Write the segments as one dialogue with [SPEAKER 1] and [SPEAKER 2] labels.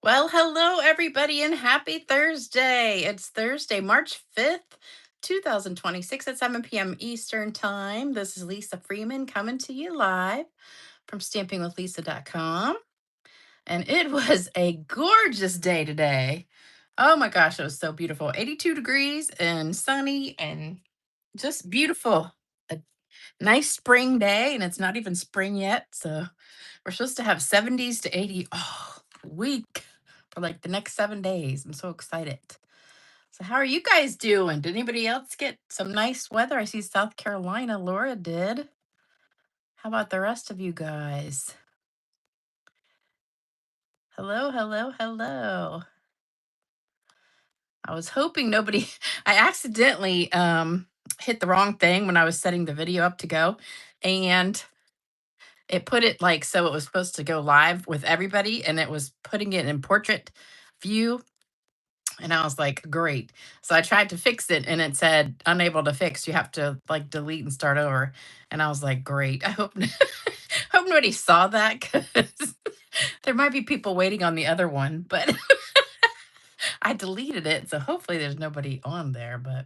[SPEAKER 1] Well, hello, everybody, and happy Thursday. It's Thursday, March 5th, 2026 at 7 p.m. Eastern Time. This is Lisa Freeman coming to you live from stampingwithlisa.com. And it was a gorgeous day today. Oh my gosh, it was so beautiful. 82 degrees and sunny and just beautiful. A nice spring day, and it's not even spring yet. So we're supposed to have 70s to 80 all week for like the next 7 days. I'm so excited. So, how are you guys doing? Did anybody else get some nice weather? I see South Carolina, Laura did. How about the rest of you guys? Hello, hello, hello. I was hoping nobody, I accidentally hit the wrong thing when I was setting the video up to go. And it put it like so it was supposed to go live with everybody, and it was putting it in portrait view. And I was like, great. So I tried to fix it and it said unable to fix. You have to like delete and start over. And I was like, great. I hope hope nobody saw that because there might be people waiting on the other one, but I deleted it. So hopefully there's nobody on there. But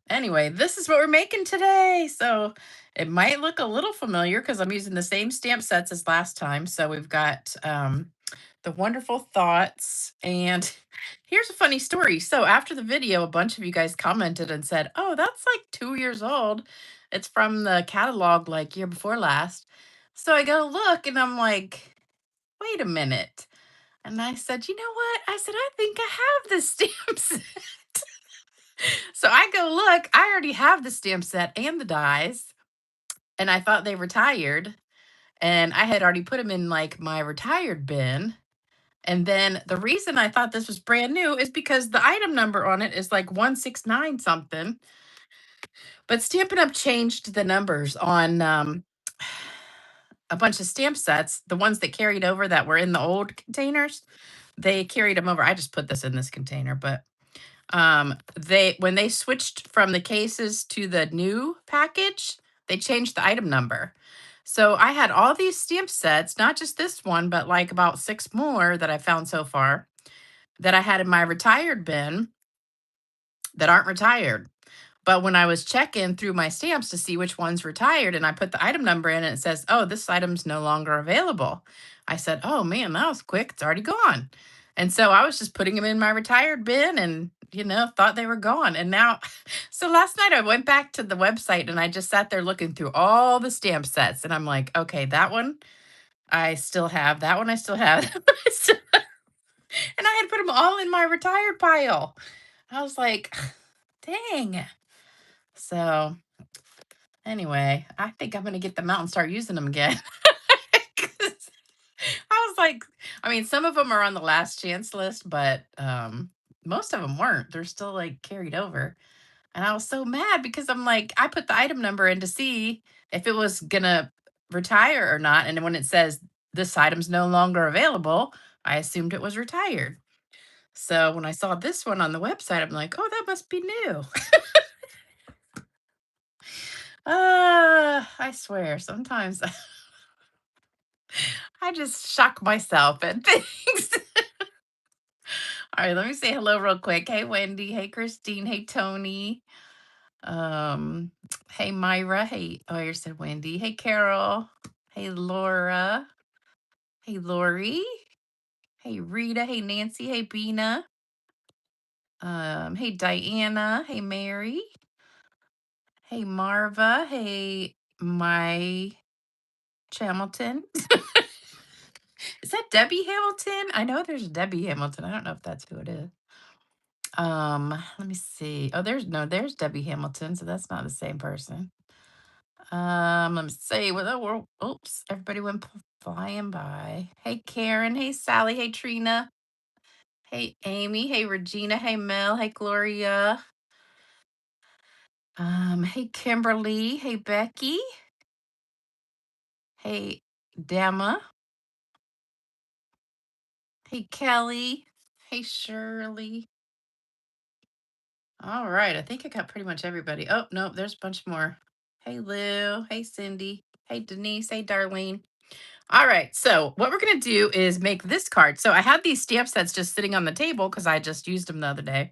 [SPEAKER 1] anyway, this is what we're making today. So it might look a little familiar because I'm using the same stamp sets as last time. So we've got the wonderful thoughts. And here's a funny story. So after the video, a bunch of you guys commented and said, "Oh, that's like 2 years old. It's from the catalog like year before last." So I go look and I'm like, wait a minute. And I said, you know what? I said, I think I have this stamp set. So I go look, I already have the stamp set and the dies. And I thought they retired. And I had already put them in like my retired bin. And then the reason I thought this was brand new is because the item number on it is like 169 something. But Stampin' Up! Changed the numbers on a bunch of stamp sets, the ones that carried over that were in the old containers. They carried them over. I just put this in this container, but they when they switched from the cases to the new package, they changed the item number. So I had all these stamp sets, not just this one, but like about six more that I found so far that I had in my retired bin that aren't retired. But when I was checking through my stamps to see which one's retired and I put the item number in and it says, "Oh, this item's no longer available." I said, "Oh man, that was quick. It's already gone." And so I was just putting them in my retired bin and, thought they were gone. And now, so last night I went back to the website and I just sat there looking through all the stamp sets. And I'm like, okay, that one I still have. That one I still have. That one I still and I had put them all in my retired pile. I was like, dang. So anyway, I think I'm gonna get them out and start using them again. 'Cause I was like, I mean, some of them are on the last chance list, but most of them weren't. They're still like carried over. And I was so mad because I'm like, I put the item number in to see if it was gonna retire or not. And when it says this item's no longer available, I assumed it was retired. So when I saw this one on the website, I'm like, oh, that must be new. I swear, sometimes I just shock myself at things. All right, let me say hello real quick. Hey, Wendy. Hey, Christine. Hey, Tony. Um, hey, Myra. Hey, oh, you said Wendy. Hey, Carol. Hey, Laura. Hey, Lori. Hey, Rita. Hey, Nancy. Hey, Bina. Hey, Diana. Hey, Mary. Hey, Marva. Hey, my Hamilton. Is that Debbie Hamilton? I know there's Debbie Hamilton. I don't know if that's who it is. Let me see. Oh, there's Debbie Hamilton, so that's not the same person. Let me see. Well, oops, everybody went flying by. Hey, Karen. Hey, Sally. Hey, Trina. Hey, Amy. Hey, Regina. Hey, Mel. Hey, Gloria. Hey, Kimberly. Hey, Becky. Hey, Dama. Hey, Kelly. Hey, Shirley. All right, I think I got pretty much everybody. Oh, no, there's a bunch more. Hey, Lou. Hey, Cindy. Hey, Denise. Hey, Darlene. All right. So what we're gonna do is make this card. So I had these stamp sets just sitting on the table because I just used them the other day,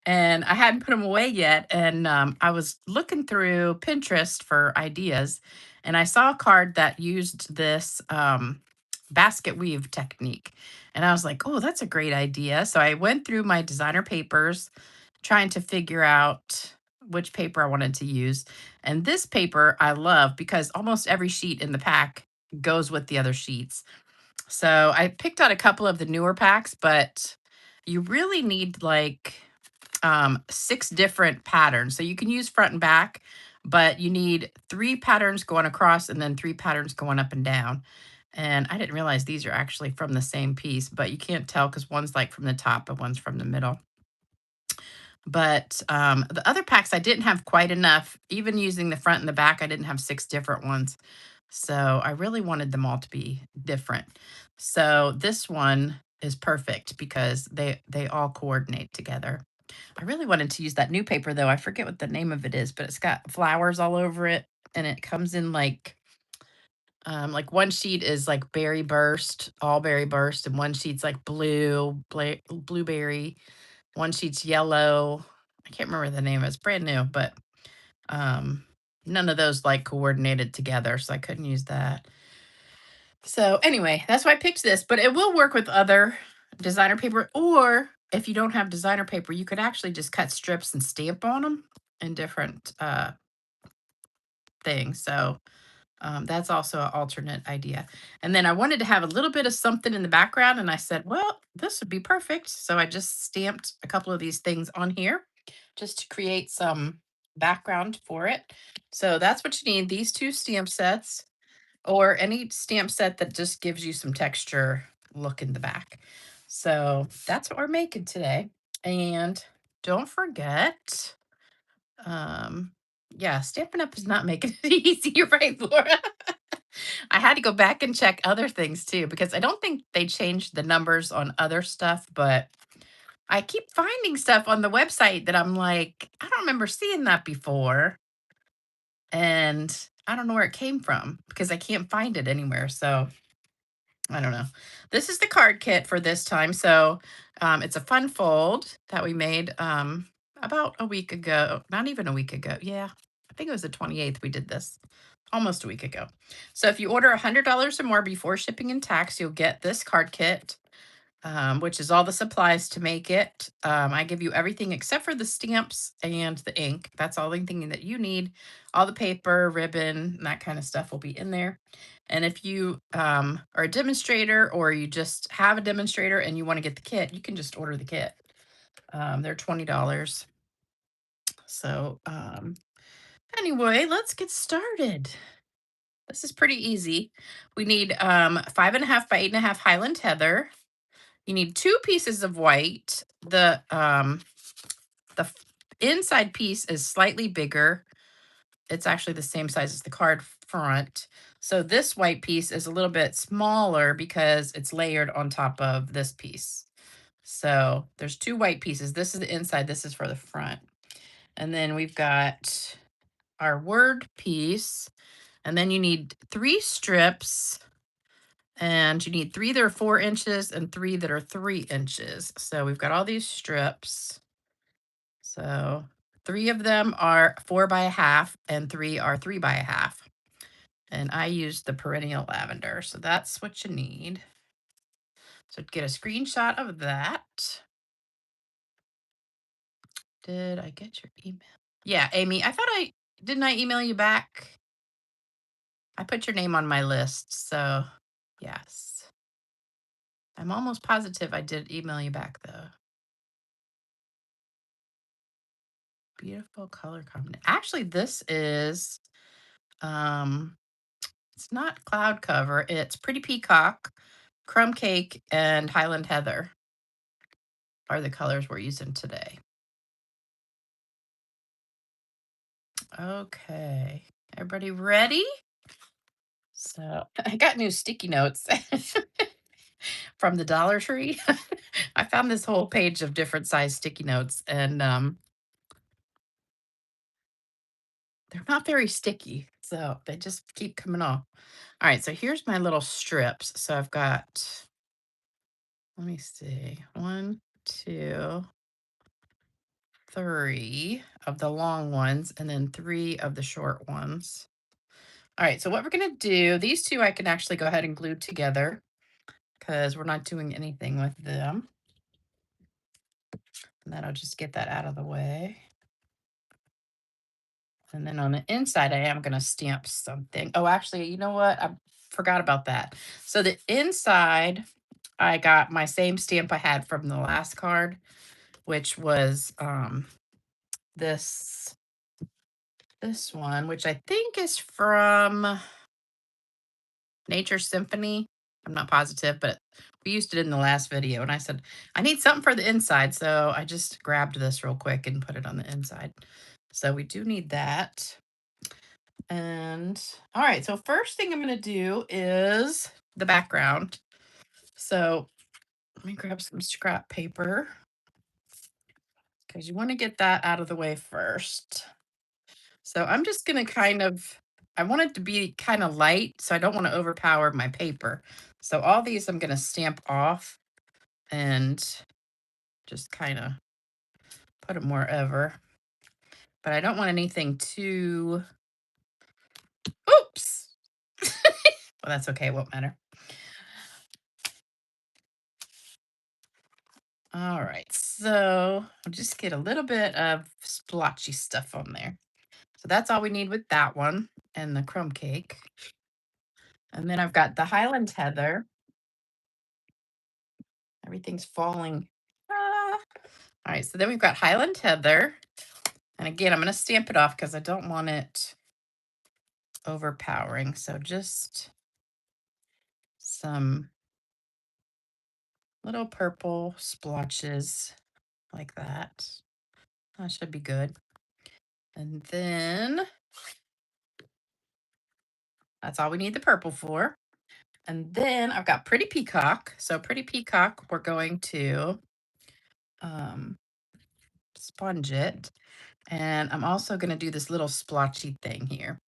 [SPEAKER 1] and I hadn't put them away yet. And I was looking through Pinterest for ideas, and I saw a card that used this basket weave technique, and I was like, "Oh, that's a great idea." So I went through my designer papers, trying to figure out which paper I wanted to use. And this paper I love because almost every sheet in the pack goes with the other sheets. So I picked out a couple of the newer packs, but you really need like six different patterns. So you can use front and back, but you need three patterns going across and then three patterns going up and down. And I didn't realize these are actually from the same piece, but you can't tell because one's like from the top and one's from the middle. But the other packs, I didn't have quite enough. Even using the front and the back, I didn't have six different ones. So I really wanted them all to be different. So this one is perfect because they all coordinate together. I really wanted to use that new paper though. I forget what the name of it is, but it's got flowers all over it, and it comes in like one sheet is like berry burst, all berry burst, and one sheet's like blueberry, one sheet's yellow. I can't remember the name. It's brand new, but um none of those like coordinated together, so I couldn't use that. So anyway, that's why I picked this, but it will work with other designer paper, or if you don't have designer paper, you could actually just cut strips and stamp on them in different things. So that's also an alternate idea. And then I wanted to have a little bit of something in the background, and I said, well, this would be perfect. So I just stamped a couple of these things on here just to create some background for it. So that's what you need, these two stamp sets, or any stamp set that just gives you some texture look in the back. So that's what we're making today. And don't forget, um, yeah, Stampin' Up is not making it easy. You're right, Laura. I had to go back and check other things too, because I don't think they changed the numbers on other stuff, but I keep finding stuff on the website that I'm like, I don't remember seeing that before. And I don't know where it came from because I can't find it anywhere. So I don't know. This is the card kit for this time. So it's a fun fold that we made about a week ago. Not even a week ago. Yeah, I think it was the 28th we did this. Almost a week ago. So if you order $100 or more before shipping and tax, you'll get this card kit, which is all the supplies to make it. I give you everything except for the stamps and the ink. That's all the thing that you need. All the paper, ribbon, and that kind of stuff will be in there. And if you are a demonstrator or you just have a demonstrator and you want to get the kit, you can just order the kit. They're $20. So anyway, let's get started. This is pretty easy. We need 5.5 by 8.5 Highland Heather. You need two pieces of white. The inside piece is slightly bigger. It's actually the same size as the card front. So this white piece is a little bit smaller because it's layered on top of this piece. So there's two white pieces. This is the inside, this is for the front. And then we've got our word piece. And then you need three strips, and you need three that are 4 inches and three that are 3 inches. So we've got all these strips. So three of them are 4 by 1/2 and three are 3 by 1/2. And I used the Perennial Lavender. So that's what you need. So get a screenshot of that. Did I get your email? Yeah, Amy, I thought didn't I email you back? I put your name on my list. So yes, I'm almost positive I did email you back though. Beautiful color combination. Actually, this is um it's not cloud cover, it's Pretty Peacock, Crumb Cake, and Highland Heather are the colors we're using today. Okay. Everybody ready? So I got new sticky notes from the Dollar Tree. I found this whole page of different size sticky notes, and they're not very sticky. So they just keep coming off. All right, so here's my little strips. So I've got, let me see, one, two, three of the long ones, and then three of the short ones. All right, so what we're gonna do, these two I can actually go ahead and glue together because we're not doing anything with them. And then I'll just get that out of the way. And then on the inside, I am gonna stamp something. Oh, actually, you know what? I forgot about that. So the inside, I got my same stamp I had from the last card, which was this this one, which I think is from Nature Symphony. I'm not positive, but we used it in the last video. And I said, I need something for the inside. So I just grabbed this real quick and put it on the inside. So we do need that. And all right, so first thing I'm going to do is the background. So let me grab some scrap paper because you want to get that out of the way first. So I'm just going to I want it to be kind of light, so I don't want to overpower my paper. So all these I'm going to stamp off and just kind of put them wherever. But I don't want anything too, oops. Well, that's okay, it won't matter. All right, so I'll just get a little bit of splotchy stuff on there. So that's all we need with that one and the crumb cake. And then I've got the Highland Heather. Everything's falling. Ah. All right, so then we've got Highland Heather. And again, I'm going to stamp it off because I don't want it overpowering. So just some little purple splotches like that. That should be good. And then that's all we need the purple for. And then I've got Pretty Peacock. So Pretty Peacock, we're going to um, sponge it. And I'm also going to do this little splotchy thing here.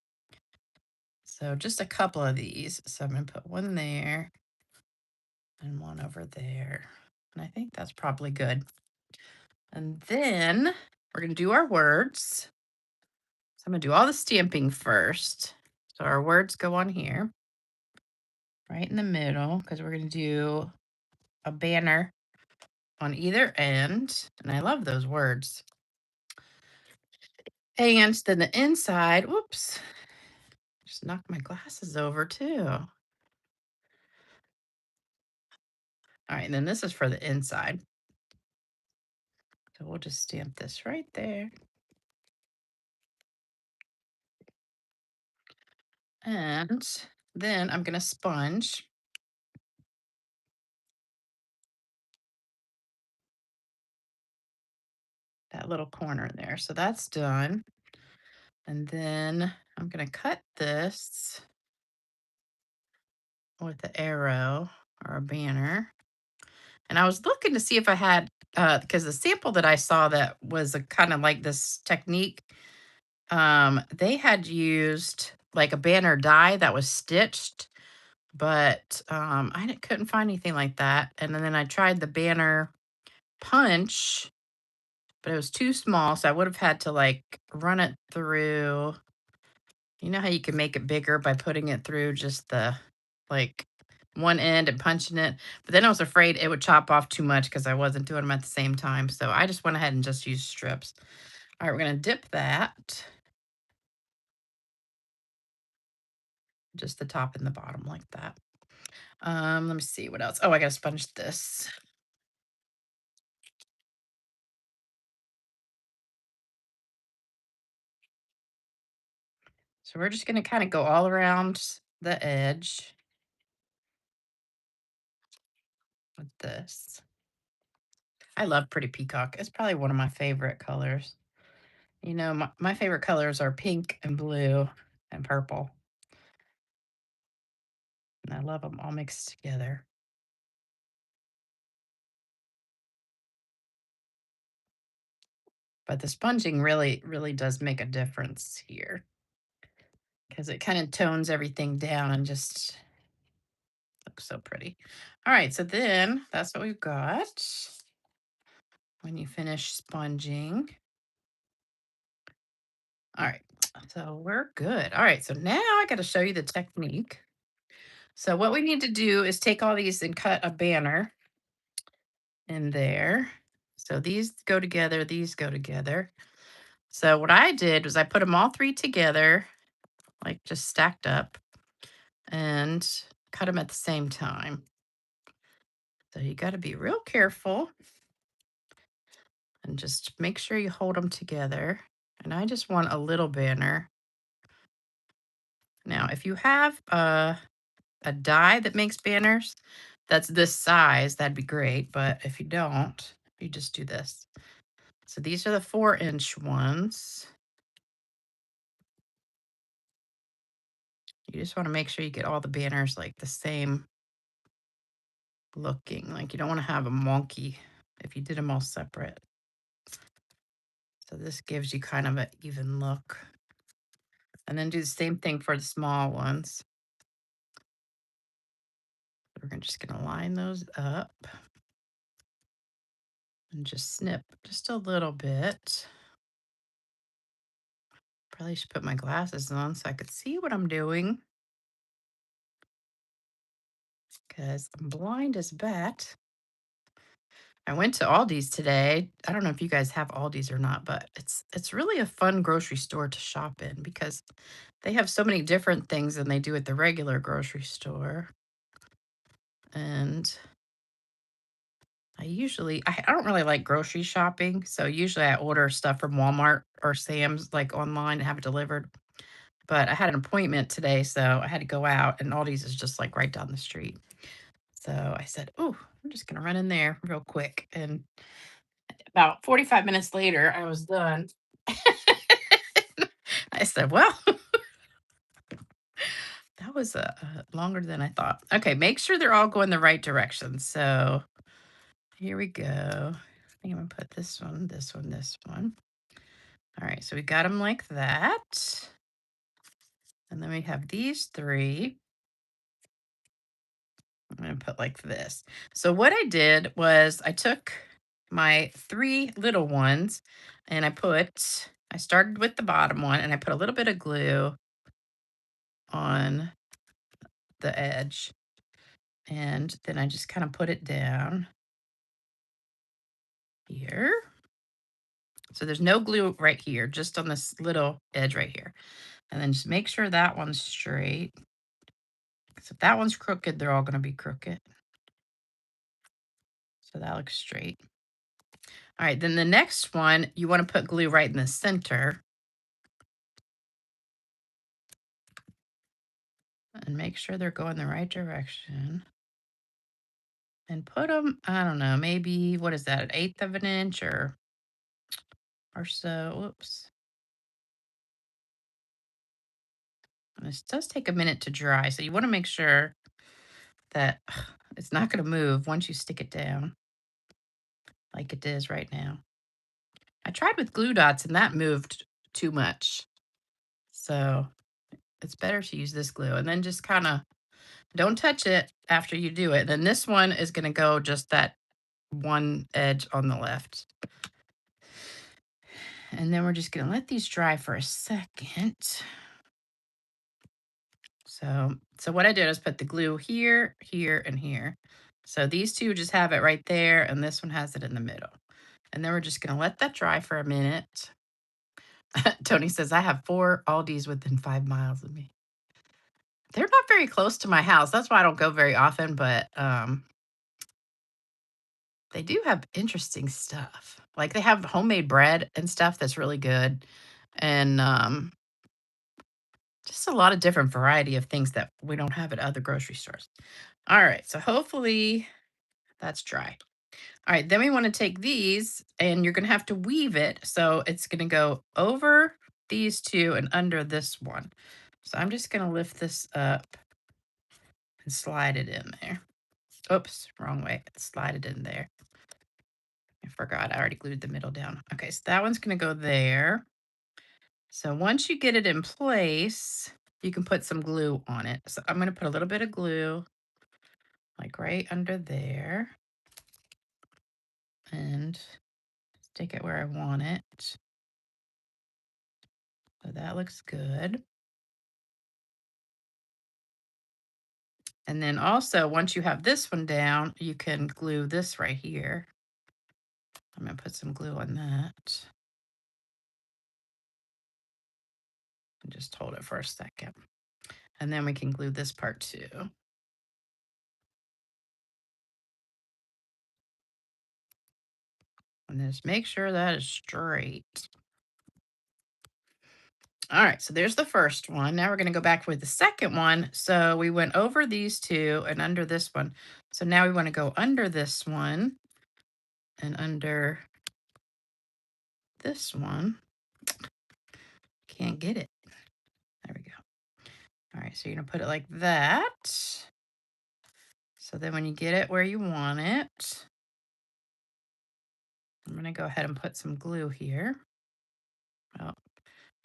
[SPEAKER 1] So just a couple of these. So I'm going to put one there and one over there. And I think that's probably good. And then we're going to do our words. So I'm going to do all the stamping first. So our words go on here, right in the middle, because we're going to do a banner on either end. And I love those words. And then the inside, whoops, just knocked my glasses over too. All right, and then this is for the inside. So we'll just stamp this right there. And then I'm going to sponge that little corner there. So that's done. And then I'm going to cut this with the arrow or a banner. And I was looking to see if I had, because the sample that I saw that was a kind of like this technique, they had used like a banner die that was stitched, but couldn't find anything like that. And then I tried the banner punch, but it was too small, so I would have had to like run it through. You know how you can make it bigger by putting it through just the like one end and punching it. But then I was afraid it would chop off too much because I wasn't doing them at the same time. So I just went ahead and just used strips. All right, we're going to dip that. Just the top and the bottom like that. Let me see what else. Oh, I got to sponge this. So we're just going to kind of go all around the edge with this. I love Pretty Peacock. It's probably one of my favorite colors. You know, my favorite colors are pink and blue and purple. And I love them all mixed together. But the sponging really, really does make a difference here. because it kind of tones everything down and just looks so pretty. All right, so then that's what we've got when you finish sponging. All right, so we're good. All right, so now I got to show you the technique. So what we need to do is take all these and cut a banner in there. So these go together, these go together. So what I did was I put them all three together, like just stacked up, and cut them at the same time. So you got to be real careful and just make sure you hold them together. And I just want a little banner. Now, if you have a die that makes banners that's this size, that'd be great. But if you don't, you just do this. So these are the 4-inch ones. You just want to make sure you get all the banners like the same looking. Like you don't want to have them wonky if you did them all separate. So this gives you kind of an even look. And then do the same thing for the small ones. We're just going to line those up and just snip just a little bit. Probably should put my glasses on so I could see what I'm doing because I'm blind as a bat. I went to Aldi's today. I don't know if you guys have Aldi's or not, but it's really a fun grocery store to shop in because they have so many different things than they do at the regular grocery store. And I don't really like grocery shopping, so usually I order stuff from Walmart or Sam's like online and have it delivered. But I had an appointment today, so I had to go out, and Aldi's is just like right down the street. So I said, "Oh, I'm just gonna run in there real quick." And about 45 minutes later, I was done. I said, "Well, that was longer than I thought." Okay, make sure they're all going the right direction. So here we go. I think I'm gonna put this one, this one, this one. All right, so we got them like that. And then we have these three. I'm going to put like this. So what I did was I took my three little ones and I started with the bottom one and I put a little bit of glue on the edge. And then I just kind of put it down here. So there's no glue right here, just on this little edge right here. And then just make sure that one's straight. So if that one's crooked, they're all going to be crooked. So that looks straight. All right, then the next one, you want to put glue right in the center and make sure they're going the right direction. And put them, I don't know, maybe, what is that, an eighth of an inch or so. Whoops. And this does take a minute to dry, so you want to make sure that it's not going to move once you stick it down like it is right now. I tried with glue dots and that moved too much. So it's better to use this glue and then just kind of don't touch it after you do it. Then this one is going to go just that one edge on the left. And then we're just going to let these dry for a second. So what I did is put the glue here, here, and here. So these two just have it right there, and this one has it in the middle. And then we're just going to let that dry for a minute. Tony says, I have 4 Aldis within 5 miles of me. They're not very close to my house. That's why I don't go very often, but they do have interesting stuff. Like they have homemade bread and stuff that's really good. And just a lot of different variety of things that we don't have at other grocery stores. All right, so hopefully that's dry. All right, then we want to take these and you're going to have to weave it. So it's going to go over these two and under this one. So I'm just going to lift this up and slide it in there. Oops, wrong way. Slide it in there. I forgot I already glued the middle down. Okay, so that one's going to go there. So once you get it in place, you can put some glue on it. So I'm gonna put a little bit of glue, like right under there, and stick it where I want it. So that looks good. And then also, once you have this one down, you can glue this right here. I'm gonna put some glue on that. And just hold it for a second. And then we can glue this part too. And just make sure that is straight. All right, so there's the first one. Now we're gonna go back with the second one. So we went over these two and under this one. So now we wanna go under this one and under this one. Can't get it. There we go. All right, so you're gonna put it like that. So then when you get it where you want it, I'm gonna go ahead and put some glue here. Oh,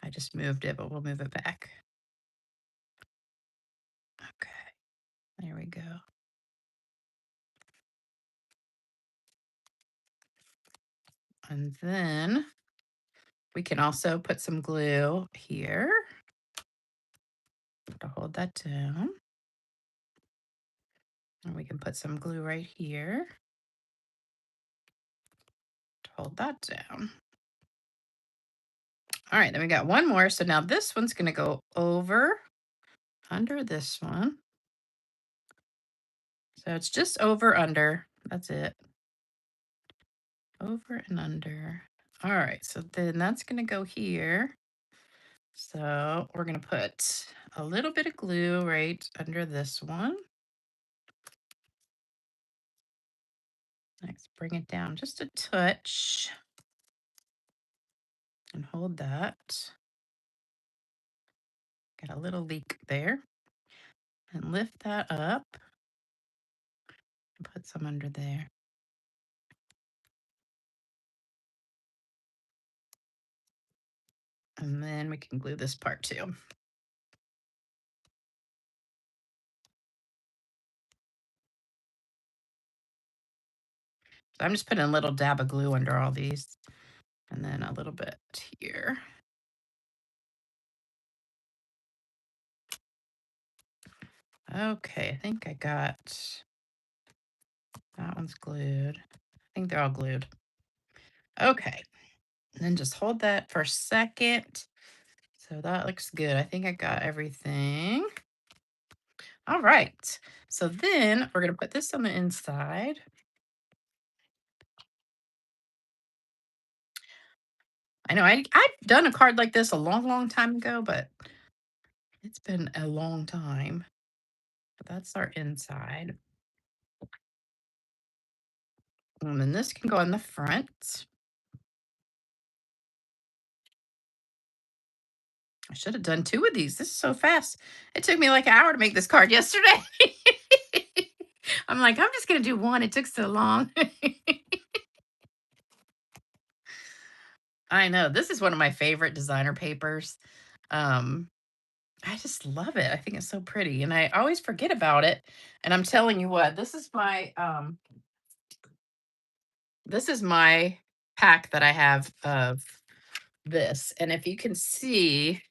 [SPEAKER 1] I just moved it, but we'll move it back. Okay, there we go. And then we can also put some glue here to hold that down. And we can put some glue right here to hold that down. All right, then we got one more. So now this one's gonna go over under this one. So it's just over, under. That's it. Over and under. All right, so then that's gonna go here. So we're gonna put a little bit of glue right under this one. Next, bring it down just a touch and hold that. Got a little leak there. And lift that up and put some under there. And then we can glue this part too. So I'm just putting a little dab of glue under all these and then a little bit here. Okay, I think I got that one's glued. I think they're all glued. Okay, and then just hold that for a second. So that looks good. I think I got everything. All right, so then we're gonna put this on the inside. I know I've done a card like this a long, long time ago, but it's been a long time. But that's our inside. And then this can go on the front. I should have done two of these. This is so fast. It took me like an hour to make this card yesterday. I'm like, I'm just gonna do one. It took so long. I know. This is one of my favorite designer papers. Um, I just love it. I think it's so pretty. And I always forget about it. And I'm telling you what, this is my pack that I have of this. And if you can see,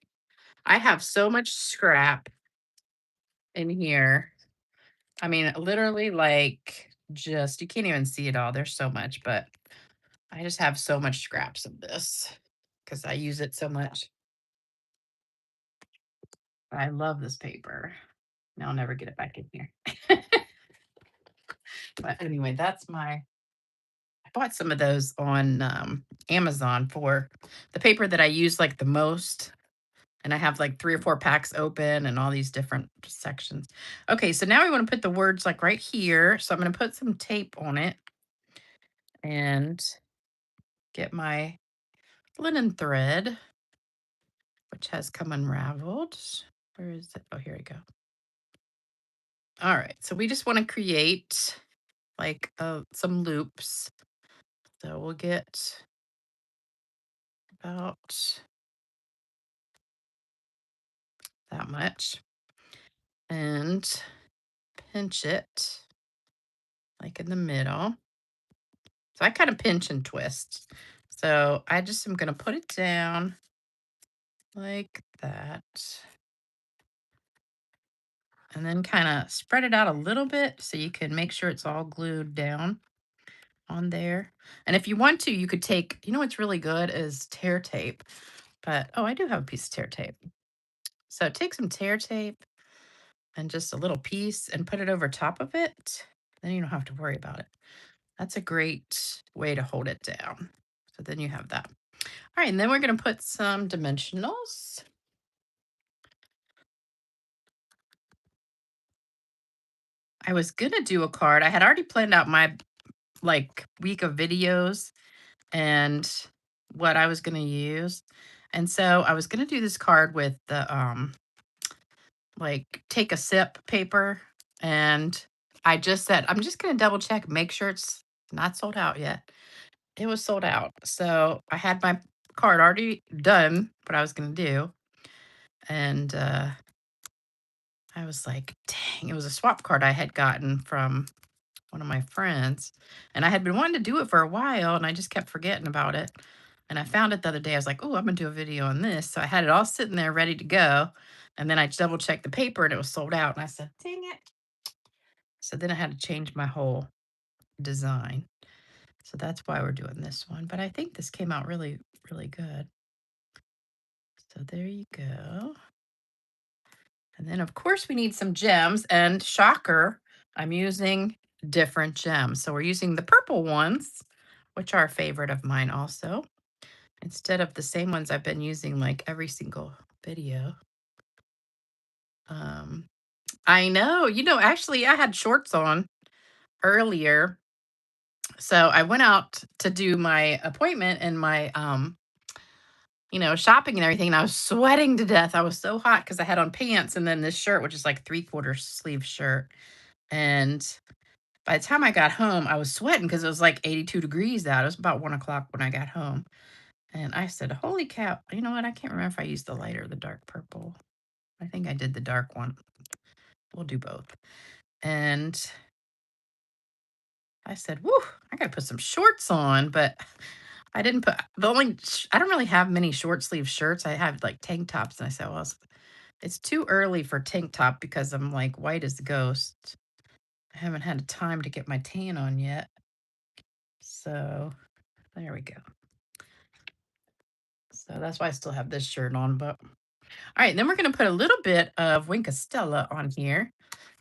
[SPEAKER 1] I have so much scrap in here. I mean, literally, like, just you can't even see it all. There's so much, but I just have so much scraps of this because I use it so much. I love this paper. Now I'll never get it back in here. But anyway, that's my I bought some of those on Amazon for the paper that I use like the most. And I have like 3 or 4 packs open and all these different sections. Okay, so now we want to put the words like right here. So I'm going to put some tape on it and get my linen thread, which has come unraveled. Where is it? Oh, here we go. All right, so we just want to create like some loops. So we'll get about that much, and pinch it like in the middle. So I kind of pinch and twist. So I just am going to put it down like that. And then kind of spread it out a little bit so you can make sure it's all glued down on there. And if you want to, you could take, you know what's really good is tear tape. But oh, I do have a piece of tear tape. So take some tear tape and just a little piece and put it over top of it. Then you don't have to worry about it. That's a great way to hold it down. So then you have that. All right, and then we're going to put some dimensionals. I was going to do a card. I had already planned out my like week of videos and what I was going to use. And so I was going to do this card with the like take a sip paper, and I just said I'm just going to double check, make sure it's not sold out yet. It was sold out. So I had my card already done, what I was going to do. And I was like, dang, it was a swap card I had gotten from one of my friends. And I had been wanting to do it for a while, and I just kept forgetting about it. And I found it the other day. I was like, oh, I'm going to do a video on this. So I had it all sitting there ready to go. And then I double checked the paper and it was sold out. And I said, dang it. So then I had to change my whole design. So that's why we're doing this one. But I think this came out really, really good. So there you go. And then, of course, we need some gems. And shocker, I'm using different gems. So we're using the purple ones, which are a favorite of mine also, instead of the same ones I've been using like every single video. Um, I know, actually, I had shorts on earlier. So I went out to do my appointment and my shopping and everything, and I was sweating to death. I was so hot because I had on pants and then this shirt, which is like 3/4 sleeve shirt. And by the time I got home, I was sweating because it was like 82 degrees out. It was about 1 o'clock when I got home. And I said, holy cow, you know what? I can't remember if I used the light or the dark purple. I think I did the dark one. We'll do both. And I said, whoo, I got to put some shorts on. But I didn't put I don't really have many short sleeve shirts. I have like tank tops. And I said, well, it's too early for tank top because I'm like white as the ghost. I haven't had time to get my tan on yet. So there we go. So that's why I still have this shirt on. But all right, then we're going to put a little bit of Wink of Stella on here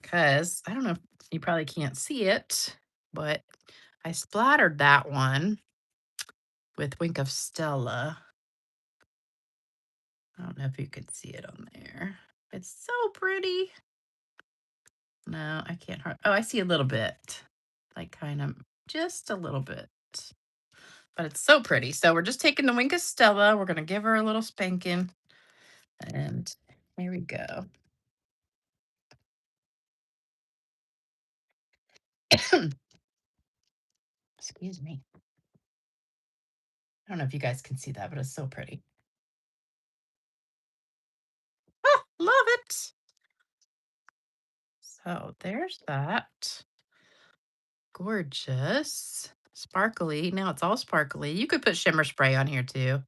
[SPEAKER 1] because I don't know if you probably can't see it, but I splattered that one with Wink of Stella. I don't know if you could see it on there. It's so pretty. No, I can't. Oh, I see a little bit, like kind of just a little bit, but it's so pretty. So we're just taking the Wink of Stella. We're going to give her a little spanking. And here we go. Excuse me. I don't know if you guys can see that, but it's so pretty. Ah, love it. So there's that. Gorgeous. Sparkly. Now it's all sparkly. You could put shimmer spray on here too,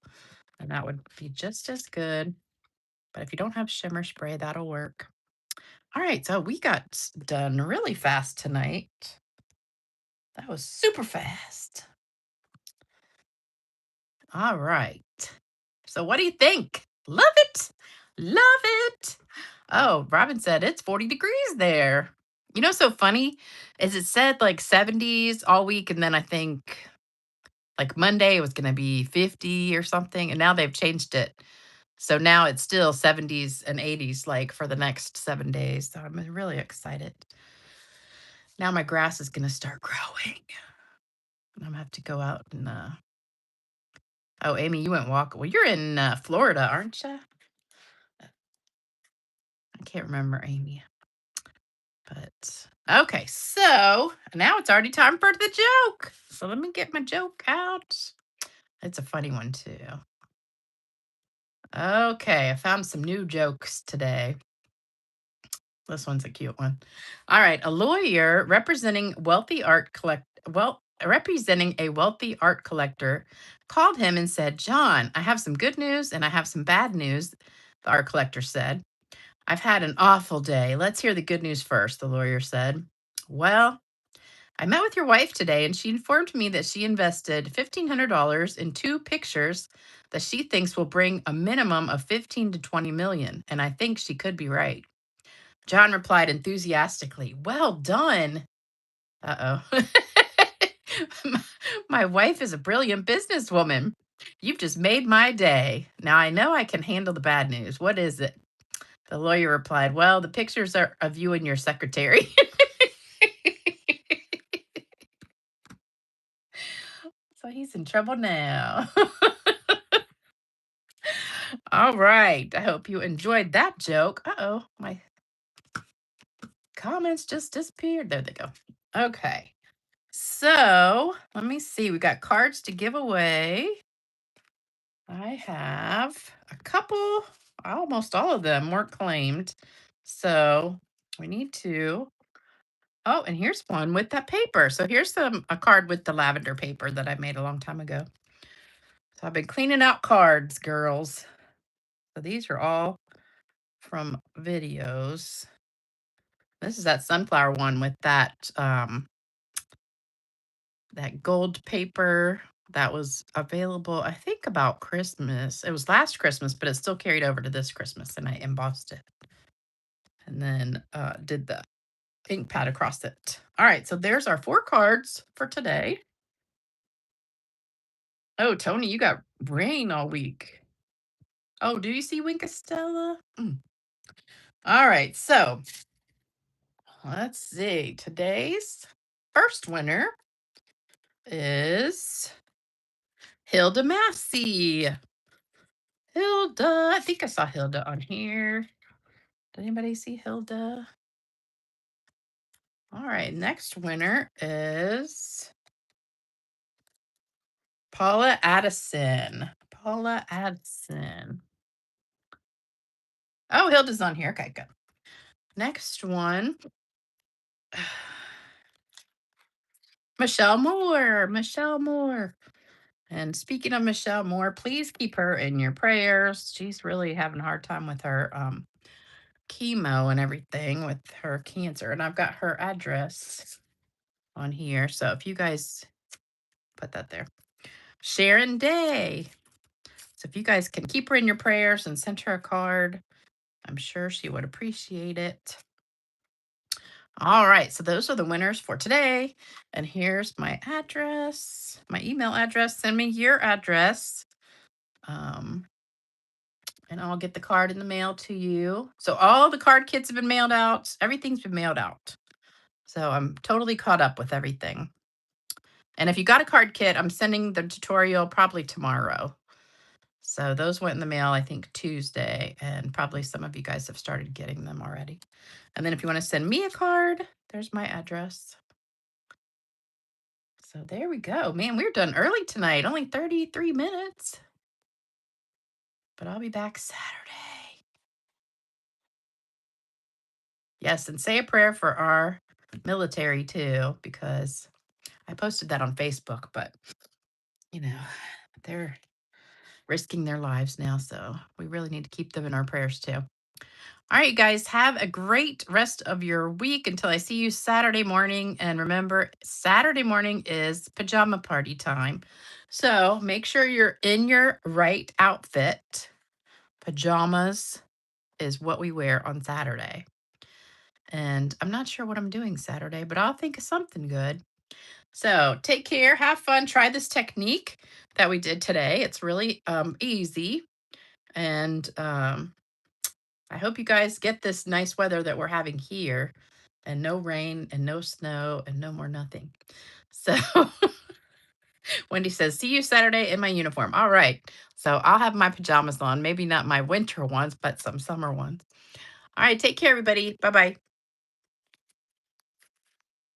[SPEAKER 1] and that would be just as good. But if you don't have shimmer spray, that'll work. All right, so we got done really fast tonight. That was super fast. All right. So what do you think? Love it. Love it. Oh, Robin said it's 40 degrees there. So funny is it said like 70s all week, and then I think like Monday it was going to be 50 or something, and now they've changed it. So now it's still 70s and 80s like for the next 7 days. So I'm really excited. Now my grass is going to start growing. I'm going to have to go out and oh, Amy, you went walk. Well, you're in Florida, aren't you? I can't remember, Amy. But okay, so now it's already time for the joke. So let me get my joke out. It's a funny one too. Okay, I found some new jokes today. This one's a cute one. All right, a lawyer representing a wealthy art collector called him and said, "John, I have some good news and I have some bad news." The art collector said, "I've had an awful day. Let's hear the good news first," the lawyer said. "Well, I met with your wife today and she informed me that she invested $1,500 in two pictures that she thinks will bring a minimum of 15 to 20 million, and I think she could be right." John replied enthusiastically, "Well done." Uh-oh. my, my wife is a brilliant businesswoman. You've just made my day. Now I know I can handle the bad news. What is it? The lawyer replied, "Well, the pictures are of you and your secretary." So he's in trouble now. All right. I hope you enjoyed that joke. Uh-oh. My comments just disappeared. There they go. Okay. So let me see. We got cards to give away. I have a couple, almost all of them weren't claimed. So we need to. Oh, and here's one with that paper. So here's a card with the lavender paper that I made a long time ago. So I've been cleaning out cards, girls. So these are all from videos. This is that sunflower one with that gold paper that was available, I think, about Christmas. It was last Christmas, but it still carried over to this Christmas, and I embossed it and then did the ink pad across it. All right, so there's our four cards for today. Oh, Tony, you got rain all week. Oh, do you see Winkastella? Mm. All right, so let's see. Today's first winner is Hilda Massey. Hilda, I think I saw Hilda on here. Did anybody see Hilda? All right, next winner is Paula Addison. Paula Addison. Oh, Hilda's on here. Okay, good. Next one, Michelle Moore. Michelle Moore. And speaking of Michelle Moore, please keep her in your prayers. She's really having a hard time with her chemo and everything with her cancer. And I've got her address on here. So if you guys put that there. Sharon Day. So if you guys can keep her in your prayers and send her a card, I'm sure she would appreciate it. All right, so those are the winners for today. And here's my address, my email address. Send me your address. Um, and I'll get the card in the mail to you. So all the card kits have been mailed out. Everything's been mailed out. So I'm totally caught up with everything. And if you got a card kit, I'm sending the tutorial probably tomorrow. So those went in the mail, I think, Tuesday, and probably some of you guys have started getting them already. And then if you want to send me a card, there's my address. So there we go. Man, we're done early tonight, only 33 minutes. But I'll be back Saturday. Yes, and say a prayer for our military too, because I posted that on Facebook, but you know, they're risking their lives now. So we really need to keep them in our prayers too. All right, guys, have a great rest of your week until I see you Saturday morning. And remember, Saturday morning is pajama party time. So make sure you're in your right outfit. Pajamas is what we wear on Saturday. And I'm not sure what I'm doing Saturday, but I'll think of something good. So take care, have fun, try this technique that we did today. It's really easy. And I hope you guys get this nice weather that we're having here and no rain and no snow and no more nothing. So Wendy says, see you Saturday in my uniform. All right. So I'll have my pajamas on, maybe not my winter ones, but some summer ones. All right. Take care, everybody. Bye bye.